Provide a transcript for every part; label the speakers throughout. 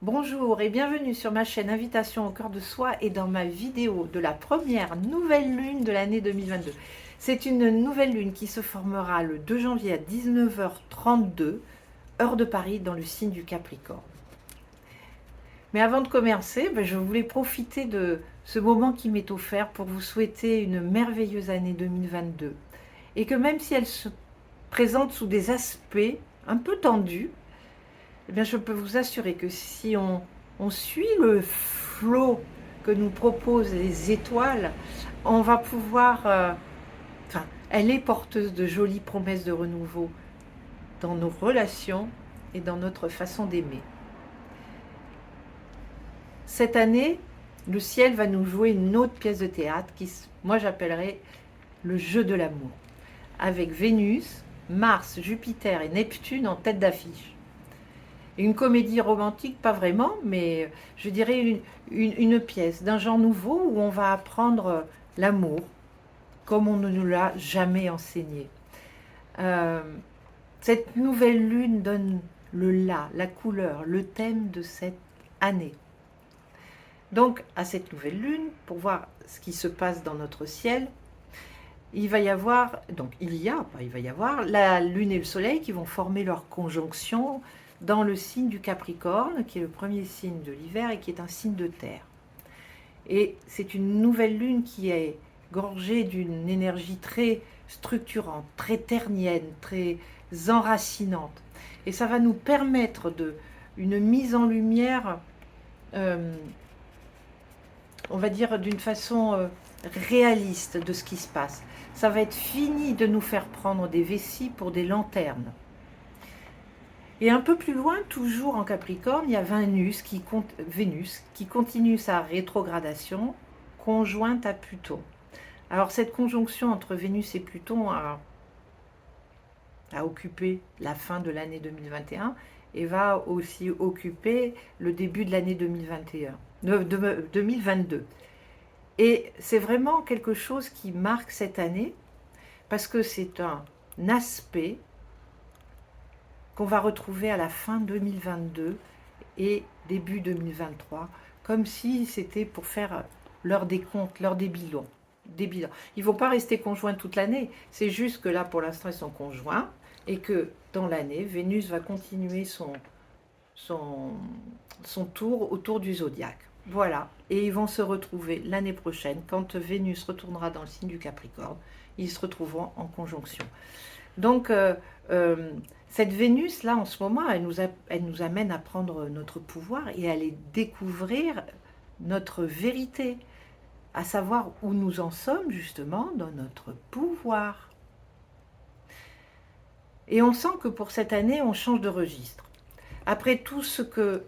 Speaker 1: Bonjour et bienvenue sur ma chaîne Invitation au cœur de soi et dans ma vidéo de la première nouvelle lune de l'année 2022. C'est une nouvelle lune qui se formera le 2 janvier à 19h32, heure de Paris, dans le signe du Capricorne. Mais avant de commencer, je voulais profiter de ce moment qui m'est offert pour vous souhaiter une merveilleuse année 2022. Et que même si elle se présente sous des aspects un peu tendus, eh bien, je peux vous assurer que si on suit le flot que nous proposent les étoiles, on va pouvoir... enfin, elle est porteuse de jolies promesses de renouveau dans nos relations et dans notre façon d'aimer. Cette année, le ciel va nous jouer une autre pièce de théâtre qui, moi, j'appellerais le jeu de l'amour, avec Vénus, Mars, Jupiter et Neptune en tête d'affiche. Une comédie romantique, pas vraiment, mais je dirais une pièce d'un genre nouveau où on va apprendre l'amour comme on ne nous l'a jamais enseigné. Cette nouvelle lune donne le là, la couleur, le thème de cette année. Donc, à cette nouvelle lune, pour voir ce qui se passe dans notre ciel, il va y avoir la lune et le soleil qui vont former leur conjonction dans le signe du Capricorne, qui est le premier signe de l'hiver et qui est un signe de terre. Et c'est une nouvelle lune qui est gorgée d'une énergie très structurante, très ternienne, très enracinante. Et ça va nous permettre une mise en lumière, on va dire d'une façon réaliste de ce qui se passe. Ça va être fini de nous faire prendre des vessies pour des lanternes. Et un peu plus loin, toujours en Capricorne, il y a Vénus qui continue sa rétrogradation, conjointe à Pluton. Alors cette conjonction entre Vénus et Pluton a occupé la fin de l'année 2021 et va aussi occuper le début de l'année 2022. Et c'est vraiment quelque chose qui marque cette année, parce que c'est un aspect qu'on va retrouver à la fin 2022 et début 2023, comme si c'était pour faire l'heure des comptes, l'heure des bilans. Ils ne vont pas rester conjoints toute l'année, c'est juste que là, pour l'instant, ils sont conjoints, et que dans l'année, Vénus va continuer son tour autour du zodiaque. Voilà, et ils vont se retrouver l'année prochaine, quand Vénus retournera dans le signe du Capricorne, ils se retrouveront en conjonction. Donc, cette Vénus, là, en ce moment, elle nous amène à prendre notre pouvoir et à aller découvrir notre vérité, à savoir où nous en sommes, justement, dans notre pouvoir. Et on sent que pour cette année, on change de registre. Après tout ce que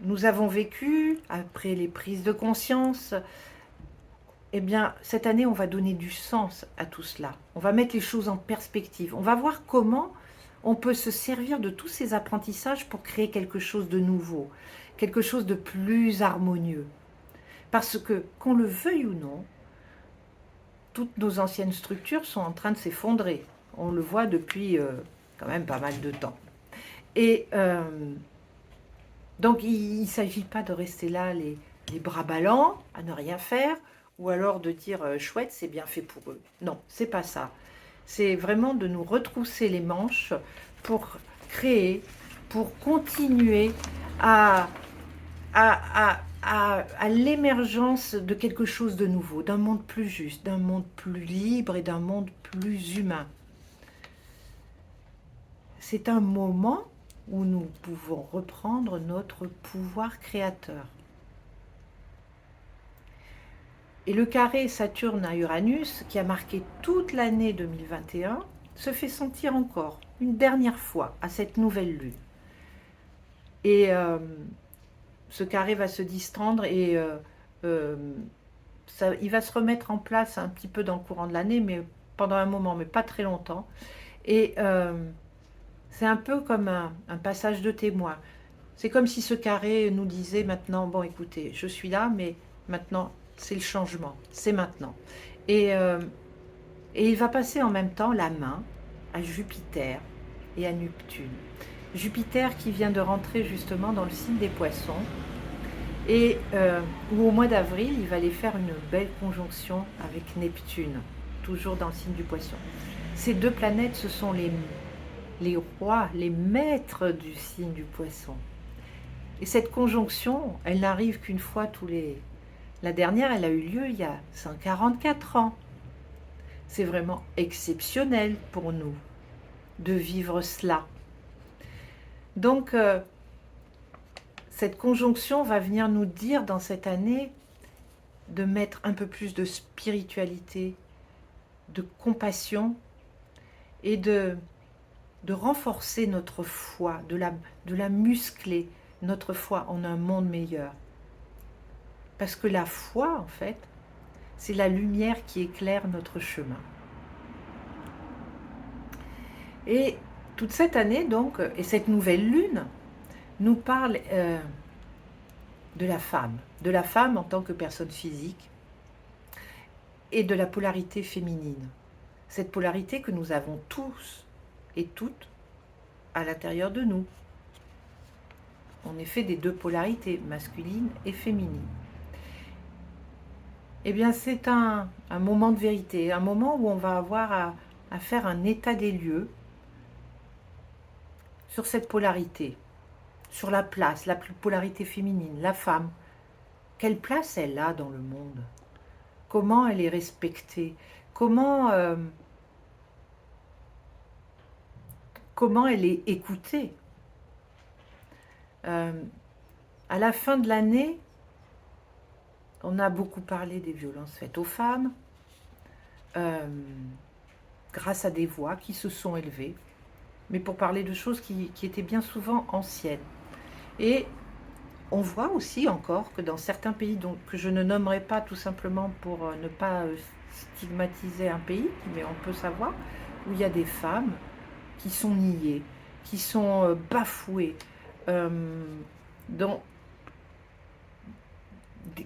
Speaker 1: nous avons vécu, après les prises de conscience, eh bien, cette année, on va donner du sens à tout cela. On va mettre les choses en perspective. On va voir comment on peut se servir de tous ces apprentissages pour créer quelque chose de nouveau, quelque chose de plus harmonieux. Parce que, qu'on le veuille ou non, toutes nos anciennes structures sont en train de s'effondrer. On le voit depuis quand même pas mal de temps. Et donc, il ne s'agit pas de rester là les bras ballants, à ne rien faire, ou alors de dire chouette, c'est bien fait pour eux. Non, c'est pas ça. C'est vraiment de nous retrousser les manches pour créer, pour continuer à l'émergence de quelque chose de nouveau, d'un monde plus juste, d'un monde plus libre et d'un monde plus humain. C'est un moment où nous pouvons reprendre notre pouvoir créateur. Et le carré Saturne à Uranus, qui a marqué toute l'année 2021, se fait sentir encore une dernière fois à cette nouvelle lune. Et ce carré va se distendre et il va se remettre en place un petit peu dans le courant de l'année, mais pendant un moment, mais pas très longtemps. Et c'est un peu comme un passage de témoin. C'est comme si ce carré nous disait maintenant, bon écoutez, je suis là, mais maintenant c'est le changement, c'est maintenant. Et il va passer en même temps la main à Jupiter et à Neptune. Jupiter qui vient de rentrer justement dans le signe des Poissons, et où au mois d'avril, il va aller faire une belle conjonction avec Neptune, toujours dans le signe du Poisson. Ces deux planètes, ce sont les rois, les maîtres du signe du Poisson. Et cette conjonction, elle n'arrive qu'une fois tous les... La dernière, elle a eu lieu il y a 144 ans. C'est vraiment exceptionnel pour nous de vivre cela. Donc, cette conjonction va venir nous dire dans cette année de mettre un peu plus de spiritualité, de compassion et de renforcer notre foi, de la muscler, notre foi en un monde meilleur. Parce que la foi, en fait, c'est la lumière qui éclaire notre chemin. Et toute cette année, donc, et cette nouvelle lune, nous parle de la femme en tant que personne physique, et de la polarité féminine. Cette polarité que nous avons tous et toutes à l'intérieur de nous. On est fait des deux polarités, masculine et féminine. Eh bien, c'est un moment de vérité, un moment où on va avoir à faire un état des lieux sur cette polarité, sur la place, la polarité féminine, la femme. Quelle place elle a dans le monde? Comment elle est respectée? Comment elle est écoutée? À la fin de l'année, on a beaucoup parlé des violences faites aux femmes, grâce à des voix qui se sont élevées, mais pour parler de choses qui étaient bien souvent anciennes. Et on voit aussi encore que dans certains pays, donc, que je ne nommerai pas tout simplement pour ne pas stigmatiser un pays, mais on peut savoir, où il y a des femmes qui sont niées, qui sont bafouées,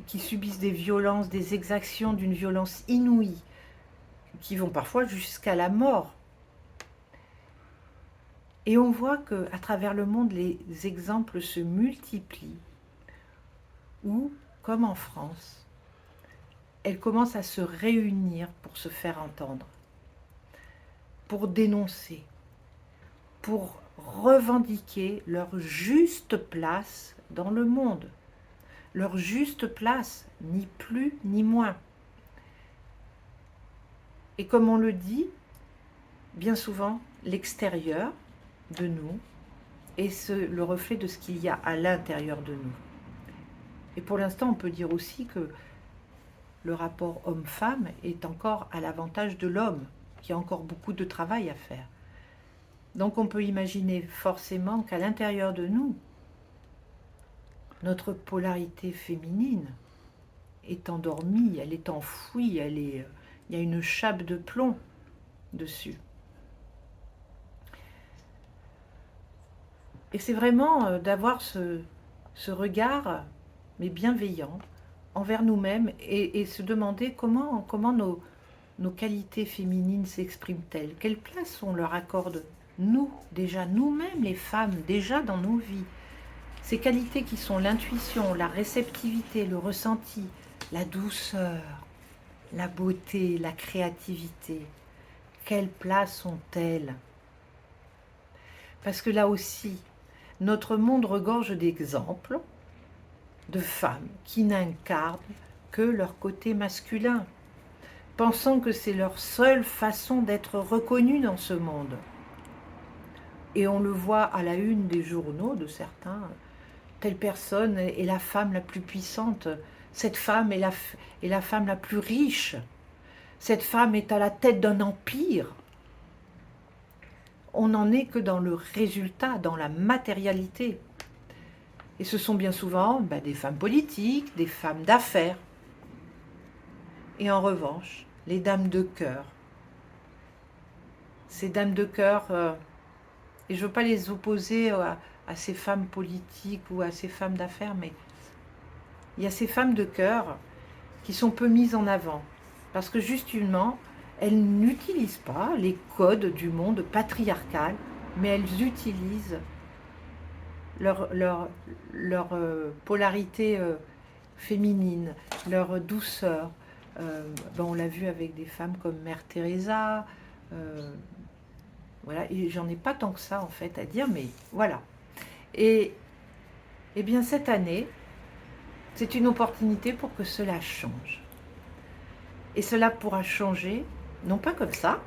Speaker 1: qui subissent des violences, des exactions d'une violence inouïe, qui vont parfois jusqu'à la mort. Et on voit qu'à travers le monde, les exemples se multiplient, où, comme en France, elles commencent à se réunir pour se faire entendre, pour dénoncer, pour revendiquer leur juste place dans le monde. Leur juste place, ni plus ni moins. Et comme on le dit, bien souvent, l'extérieur de nous est le reflet de ce qu'il y a à l'intérieur de nous. Et pour l'instant, on peut dire aussi que le rapport homme-femme est encore à l'avantage de l'homme, qui a encore beaucoup de travail à faire. Donc on peut imaginer forcément qu'à l'intérieur de nous, notre polarité féminine est endormie, elle est enfouie, il y a une chape de plomb dessus. Et c'est vraiment d'avoir ce regard, mais bienveillant, envers nous-mêmes et se demander comment nos qualités féminines s'expriment-elles, quelle place on leur accorde, nous, déjà, nous-mêmes les femmes, déjà dans nos vies. Ces qualités qui sont l'intuition, la réceptivité, le ressenti, la douceur, la beauté, la créativité, quelle place ont-elles? Parce que là aussi, notre monde regorge d'exemples de femmes qui n'incarnent que leur côté masculin, pensant que c'est leur seule façon d'être reconnues dans ce monde. Et on le voit à la une des journaux de certains, telle personne est la femme la plus puissante, cette femme est la femme la plus riche, cette femme est à la tête d'un empire. On n'en est que dans le résultat, dans la matérialité. Et ce sont bien souvent des femmes politiques, des femmes d'affaires. Et en revanche, les dames de cœur. Ces dames de cœur, et je ne veux pas les opposer à ces femmes politiques ou à ces femmes d'affaires, mais il y a ces femmes de cœur qui sont peu mises en avant. Parce que justement, elles n'utilisent pas les codes du monde patriarcal, mais elles utilisent leur polarité féminine, leur douceur. Ben on l'a vu avec des femmes comme Mère Teresa. Voilà, et j'en ai pas tant que ça en fait à dire, mais voilà. Et bien cette année, c'est une opportunité pour que cela change. Et cela pourra changer, non pas comme ça,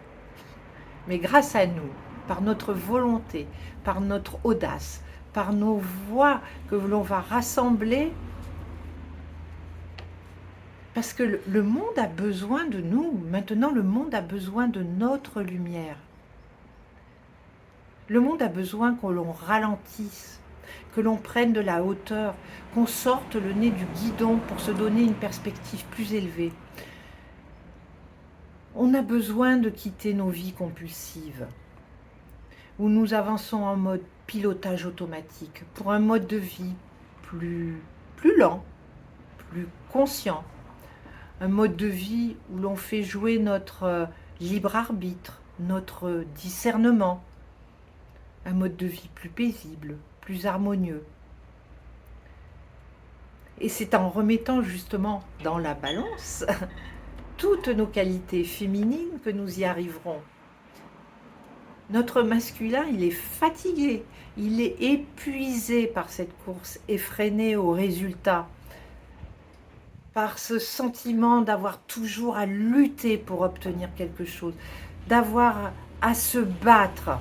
Speaker 1: mais grâce à nous, par notre volonté, par notre audace, par nos voix que l'on va rassembler, parce que le monde a besoin de nous. Maintenant, le monde a besoin de notre lumière. Le monde a besoin que l'on ralentisse, que l'on prenne de la hauteur, qu'on sorte le nez du guidon pour se donner une perspective plus élevée. On a besoin de quitter nos vies compulsives, où nous avançons en mode pilotage automatique, pour un mode de vie plus lent, plus conscient, un mode de vie où l'on fait jouer notre libre arbitre, notre discernement, un mode de vie plus paisible, plus harmonieux. Et c'est en remettant justement dans la balance toutes nos qualités féminines que nous y arriverons. Notre masculin, il est fatigué, il est épuisé par cette course effrénée au résultat, par ce sentiment d'avoir toujours à lutter pour obtenir quelque chose, d'avoir à se battre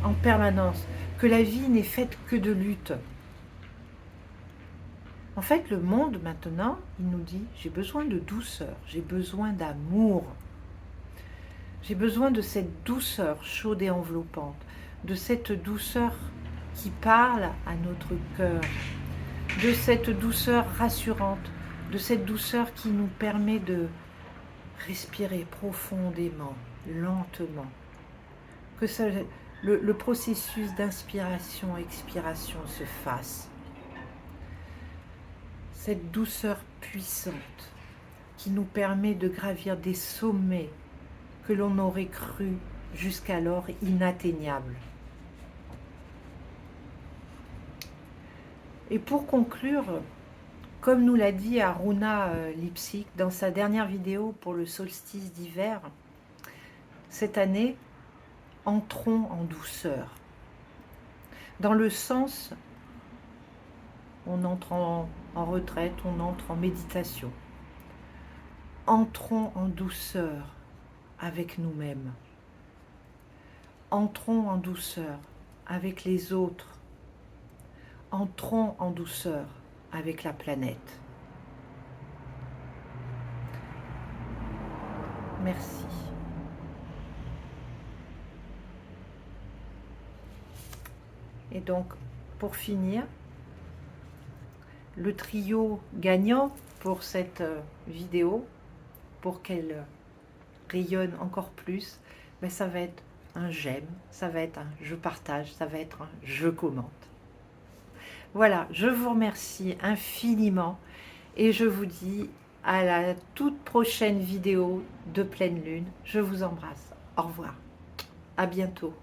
Speaker 1: en permanence, que la vie n'est faite que de lutte. En fait, le monde maintenant, il nous dit, j'ai besoin de douceur, j'ai besoin d'amour. J'ai besoin de cette douceur chaude et enveloppante, de cette douceur qui parle à notre cœur, de cette douceur rassurante, de cette douceur qui nous permet de respirer profondément, lentement, que ça, le processus d'inspiration-expiration se fasse. Cette douceur puissante qui nous permet de gravir des sommets que l'on aurait cru jusqu'alors inatteignables. Et pour conclure, comme nous l'a dit Aruna Lipsik dans sa dernière vidéo pour le solstice d'hiver, cette année, entrons en douceur. Dans le sens, on entre en retraite, on entre en méditation. Entrons en douceur avec nous-mêmes. Entrons en douceur avec les autres. Entrons en douceur avec la planète. Merci. Et donc, pour finir, le trio gagnant pour cette vidéo, pour qu'elle rayonne encore plus, ben ça va être un j'aime, ça va être un je partage, ça va être un je commente. Voilà, je vous remercie infiniment et je vous dis à la toute prochaine vidéo de pleine lune. Je vous embrasse. Au revoir. À bientôt.